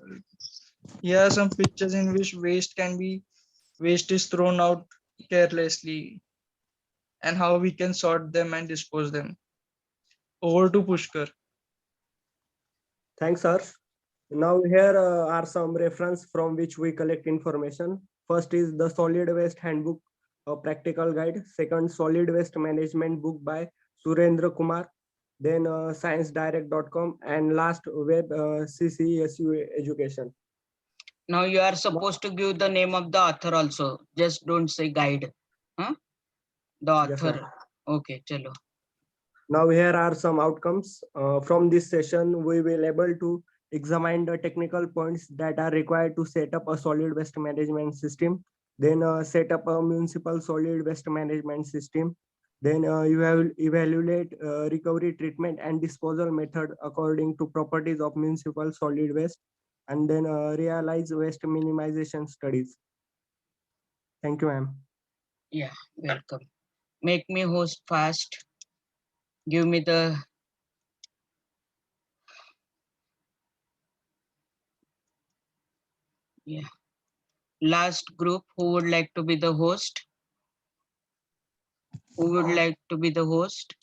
Here are some pictures in which waste is thrown out carelessly, and how we can sort them and dispose them. Over to Pushkar. Thanks, Harsh. Now here are some reference from which we collect information. First is the Solid Waste Handbook, a practical guide. Second, Solid Waste Management book by Surendra Kumar. Then sciencedirect.com, and last web CCSU Education. Now you are supposed to give the name of the author also. Just don't say guide. Huh? The author. Yes, okay, chalo. Now here are some outcomes. From this session, we will able to examine the technical points that are required to set up a solid waste management system. Then set up a municipal solid waste management system. Then you have evaluate recovery, treatment, and disposal method according to properties of municipal solid waste. And then realize waste minimization studies. Thank you, ma'am. Yeah, welcome. Make me host fast. Give me the last group. Who would like to be the host? Who would like to be the host?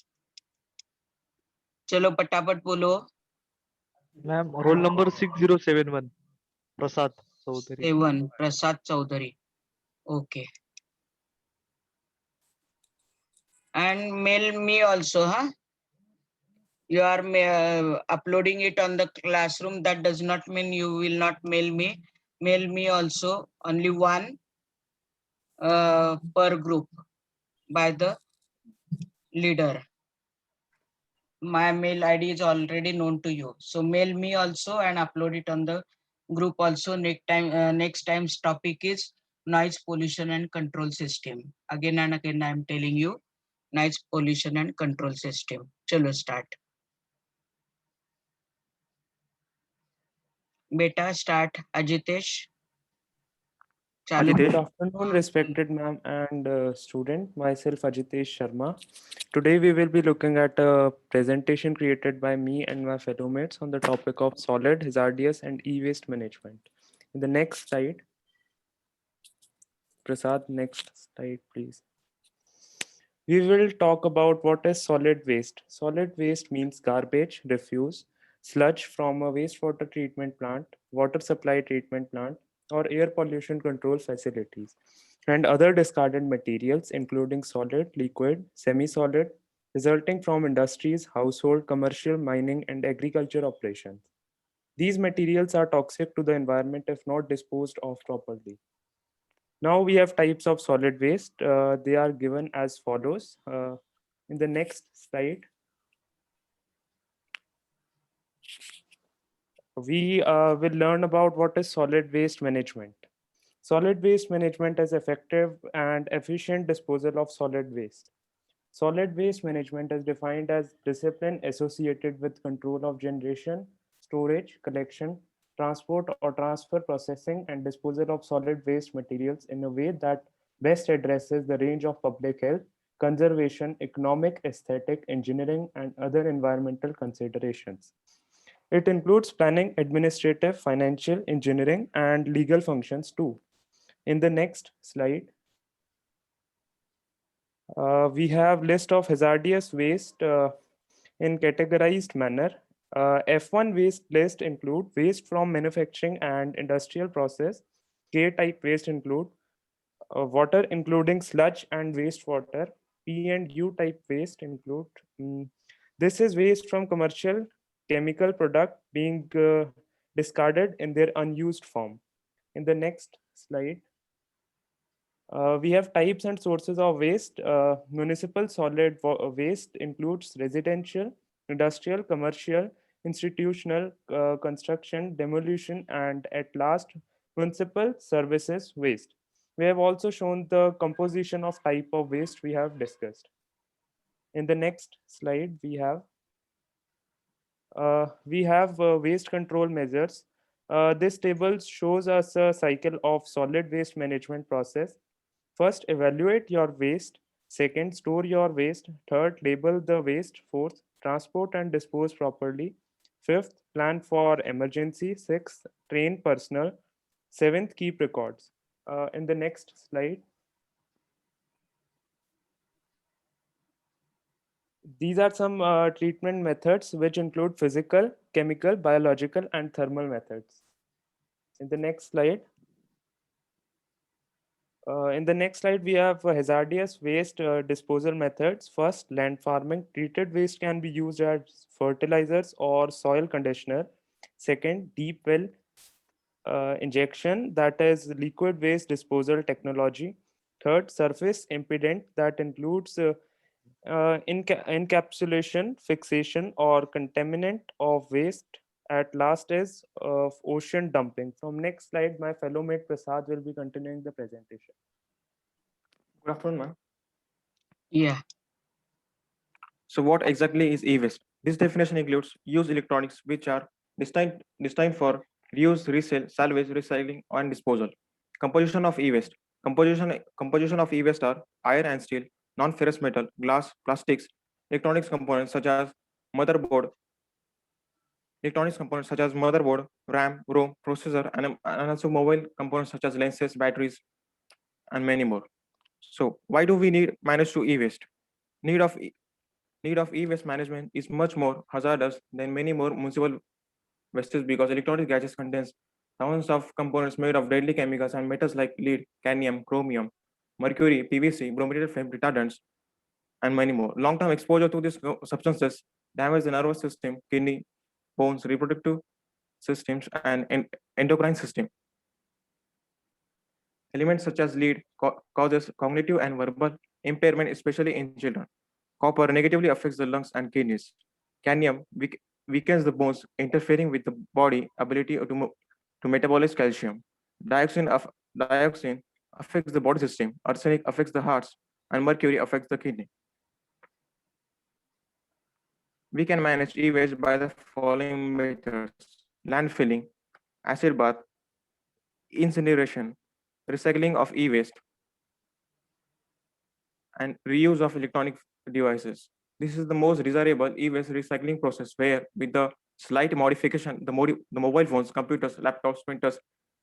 Chalo patapat bolo. Ma'am, roll number 6071. Prasad Chaudhary. 7. Prasad Chaudhary. Okay. And mail me also, huh? You are uploading it on the classroom. That does not mean you will not mail me. Mail me also. Only one per group by the leader. My mail ID is already known to you. So mail me also and upload it on the group also. Next time's topic is noise pollution and control system. Again and again I am telling you, noise pollution and control system. Chalo start. Beta, start. Ajitesh. Good afternoon, respected ma'am and student. Myself, Ajitesh Sharma. Today, we will be looking at a presentation created by me and my fellow mates on the topic of solid, hazardous, and e-waste management. In the next slide, Prasad, next slide, please. We will talk about what is solid waste. Solid waste means garbage, refuse, sludge from a wastewater treatment plant, water supply treatment plant, or air pollution control facilities, and other discarded materials, including solid, liquid, semi solid, resulting from industries, household, commercial, mining, and agriculture operations. These materials are toxic to the environment if not disposed of properly. Now we have types of solid waste. They are given as follows. In the next slide, we will learn about what is solid waste management. Solid waste management is effective and efficient disposal of solid waste. Solid waste management is defined as discipline associated with control of generation, storage, collection, transport or transfer processing and disposal of solid waste materials in a way that best addresses the range of public health, conservation, economic, aesthetic, engineering, and other environmental considerations. It includes planning, administrative, financial, engineering, and legal functions too. In the next slide, we have list of hazardous waste in categorized manner. F1 waste list include waste from manufacturing and industrial process. K-type waste include water including sludge and wastewater. P and U type waste include this is waste from commercial chemical product being discarded in their unused form. In the next slide, we have types and sources of waste. Municipal solid waste includes residential, industrial, commercial, institutional, construction, demolition, and at last, municipal services waste. We have also shown the composition of type of waste we have discussed. In the next slide, we have waste control measures. This table shows us a cycle of solid waste management process. First, evaluate your waste. Second, store your waste. Third, label the waste. Fourth, transport and dispose properly. Fifth, plan for emergency. Sixth, train personnel. Seventh, keep records. In the next slide, these are some treatment methods which include physical, chemical, biological, and thermal methods. In the next slide, we have hazardous waste disposal methods. First, land farming. Treated waste can be used as fertilizers or soil conditioner. Second, deep well injection, that is liquid waste disposal technology. Third, surface impedant, that includes encapsulation, fixation, or contaminant of waste. At last is ocean dumping. From next slide, my fellow mate Prasad will be continuing the presentation. Good afternoon, ma'am. Yeah. So what exactly is e-waste? This definition includes used electronics which are destined for reuse, resale, salvage, recycling, and disposal. Composition of e-waste. Composition of e-waste are iron and steel, non-ferrous metal, glass, plastics, electronics components such as motherboard, RAM, ROM, processor, and also mobile components such as lenses, batteries, and many more. So why do we manage to e-waste? Need of e-waste management is much more hazardous than many more municipal wastes because electronic gadgets contains thousands of components made of deadly chemicals and metals like lead, cadmium, chromium, mercury, PVC, brominated flame retardants, and many more. Long-term exposure to these substances damage the nervous system, kidney, bones, reproductive systems, and endocrine system. Elements such as lead causes cognitive and verbal impairment, especially in children. Copper negatively affects the lungs and kidneys. Cadmium weakens the bones, interfering with the body ability to metabolize calcium. Dioxin affects the body system. Arsenic affects the hearts, and mercury affects the kidney. We can manage e-waste by the following methods: landfilling. acid bath, incineration, recycling of e-waste, and reuse of electronic devices. This is the most desirable e-waste recycling process where, with the slight modification, the mobile phones, computers, laptops, printers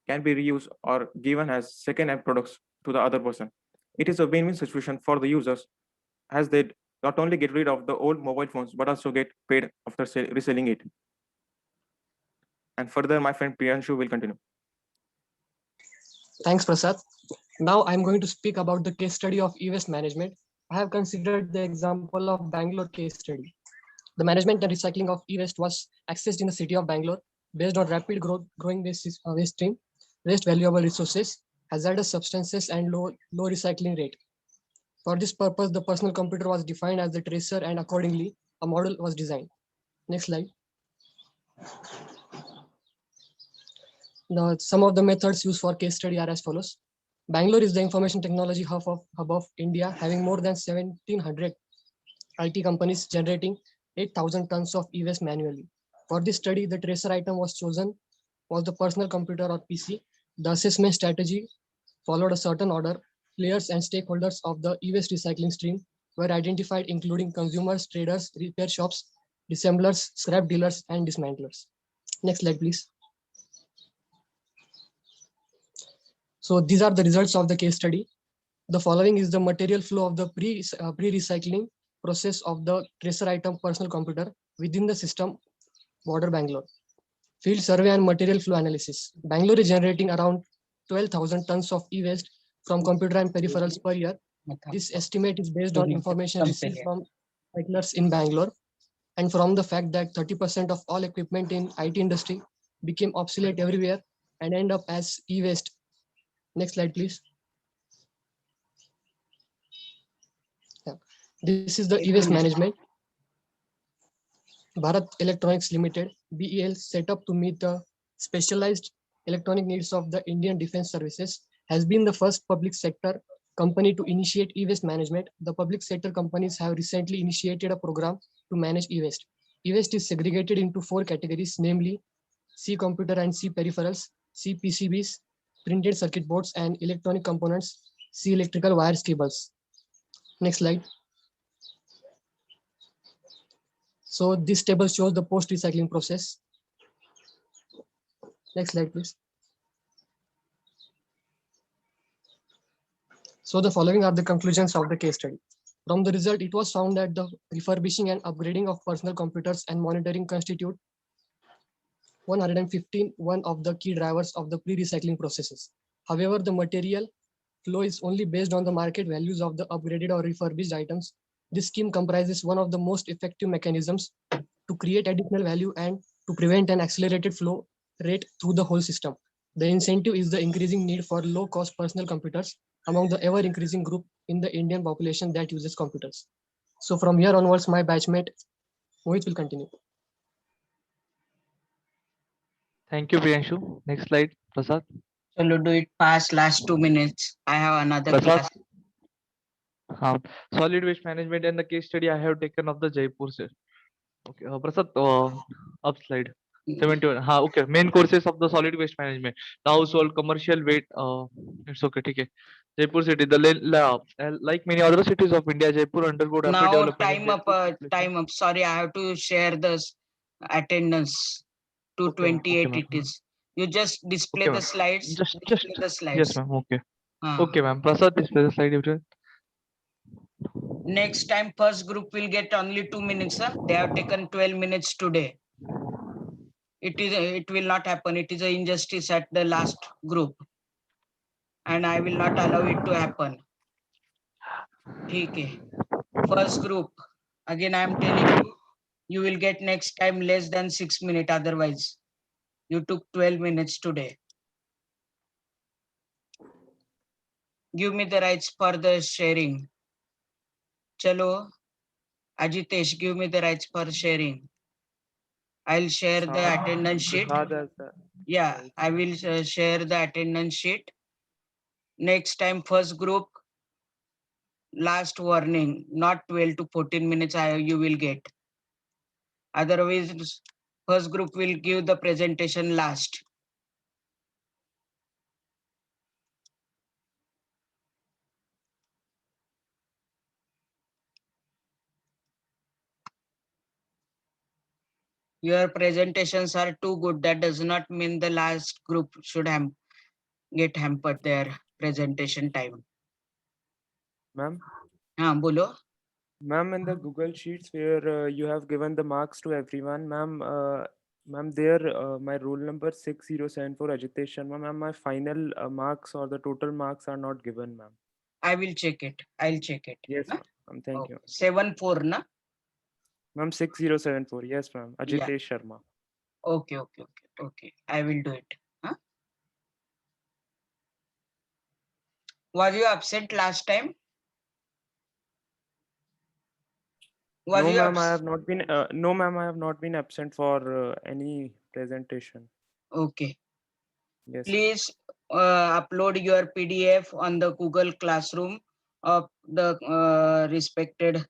can be reused or given as second-hand products to the other person. It is a win-win situation for the users as they not only get rid of the old mobile phones but also get paid after reselling it. And further, my friend Priyanshu will continue. Thanks, Prasad. Now I'm going to speak about the case study of e-waste management. I have considered the example of Bangalore case study. The management and recycling of e-waste was accessed in the city of Bangalore based on rapid growing waste stream, waste valuable resources, hazardous substances, and low recycling rate. For this purpose, the personal computer was defined as the tracer, and accordingly, a model was designed. Next slide. Now, some of the methods used for case study are as follows. Bangalore is the information technology hub of India, having more than 1,700 IT companies generating 8,000 tons of e-waste manually. For this study, the tracer item was chosen was the personal computer or PC. The assessment strategy followed a certain order. Players and stakeholders of the e-waste recycling stream were identified, including consumers, traders, repair shops, disassemblers, scrap dealers, and dismantlers. Next slide, please. So these are the results of the case study. The following is the material flow of the pre-recycling process of the tracer item personal computer within the system border Bangalore. Field survey and material flow analysis. Bangalore is generating around 12,000 tons of e-waste from computer and peripherals per year. This estimate is based on information received from recyclers in Bangalore and from the fact that 30% of all equipment in IT industry became obsolete everywhere and end up as e-waste. Next slide, please. Yeah. This is the e-waste management. Bharat Electronics Limited, BEL, set up to meet the specialized electronic needs of the Indian Defence Services, has been the first public sector company to initiate e-waste management. The public sector companies have recently initiated a program to manage e-waste. E-waste is segregated into 4 categories, namely C computer and C peripherals, C PCBs, printed circuit boards, and electronic components, C electrical wires, cables. Next slide. So this table shows the post-recycling process. Next slide, please. So the following are the conclusions of the case study. From the result, it was found that the refurbishing and upgrading of personal computers and monitoring constitute 115 of the key drivers of the pre-recycling processes. However, the material flow is only based on the market values of the upgraded or refurbished items. This scheme comprises one of the most effective mechanisms to create additional value and to prevent an accelerated flow rate through the whole system. The incentive is the increasing need for low-cost personal computers among the ever-increasing group in the Indian population that uses computers. So from here onwards, my batchmate Mohit will continue. Thank you, Priyanshu. Next slide, Prasad. Chalo, do it fast, last 2 minutes. I have another Prasad. class. Solid waste management and the case study I have taken of the Jaipur sir. Okay, Prasad, up slide 71. Okay, main courses of the solid waste management. The household, commercial weight. It's okay, okay. Jaipur city, like many other cities of India, Jaipur undergo rapid Now development. time up. Sorry, I have to share this attendance. 228 it is. You just display the slides. Display the slides. Yes, ma'am. Okay. Okay, ma'am. Prasad, display the slide. Next time, first group will get only 2 minutes. Huh? They have taken 12 minutes today. It will not happen. It is an injustice at the last group, and I will not allow it to happen. Okay. First group. Again, I am telling you, you will get next time less than 6 minutes. Otherwise, you took 12 minutes today. Give me the rights for the sharing. Chalo, Ajitesh, give me the rights for sharing. I'll share the attendance sheet. Yeah, I will share the attendance sheet. Next time, first group, last warning, not 12 to 14 minutes you will get. Otherwise, first group will give the presentation last. Your presentations are too good. That does not mean the last group should get hampered their presentation time. Ma'am, Bolo. ma'am, in the Google Sheets where you have given the marks to everyone, ma'am, ma'am, there my roll number 6074 Ajitesh Sharma, ma'am, my final marks or the total marks are not given, ma'am. I will check it. I'll check it. Yes, ma'am. Thank you. 74, na? Ma'am, 6074. Yes, ma'am. Yeah. Ajitesh Sharma. Okay. I will do it. Huh? Was you absent last time? Was No, you ma'am, I have not been. No, ma'am, I have not been absent for any presentation. Okay. Yes. Please upload your PDF on the Google Classroom of the respected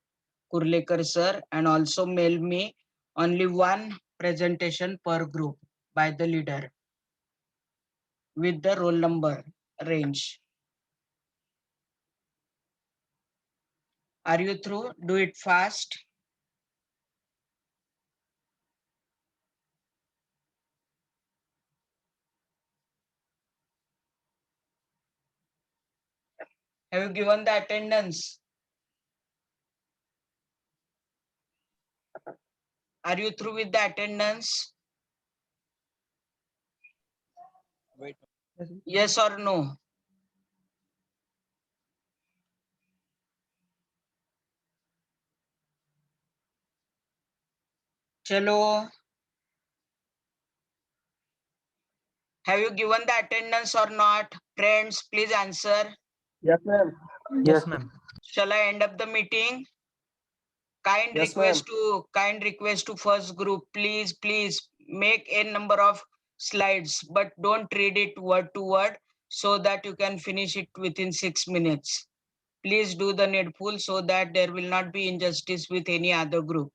Kurlekar sir, and also mail me only one presentation per group by the leader with the roll number range. Are you through? Do it fast. Have you given the attendance? Are you through with the attendance? Wait. Yes or no? Chalo. Have you given the attendance or not? Friends, please answer. Yes, ma'am. Yes, ma'am. Shall I end up the meeting? Kind Yes, request to first group, please make a number of slides, but don't read it word to word so that you can finish it within 6 minutes. Please do the needful so that there will not be injustice with any other group.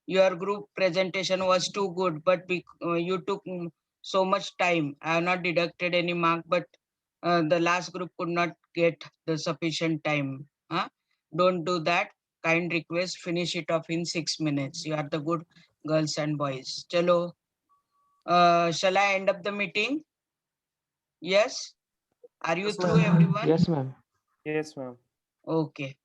Your group presentation was too good, but you took so much time. I have not deducted any mark, but the last group could not get the sufficient time. Don't do that. Kind request, finish it off in 6 minutes. You are the good girls and boys. Chalo. Shall I end up the meeting? Yes. Are you through, everyone? Yes, ma'am. Yes, ma'am. Okay.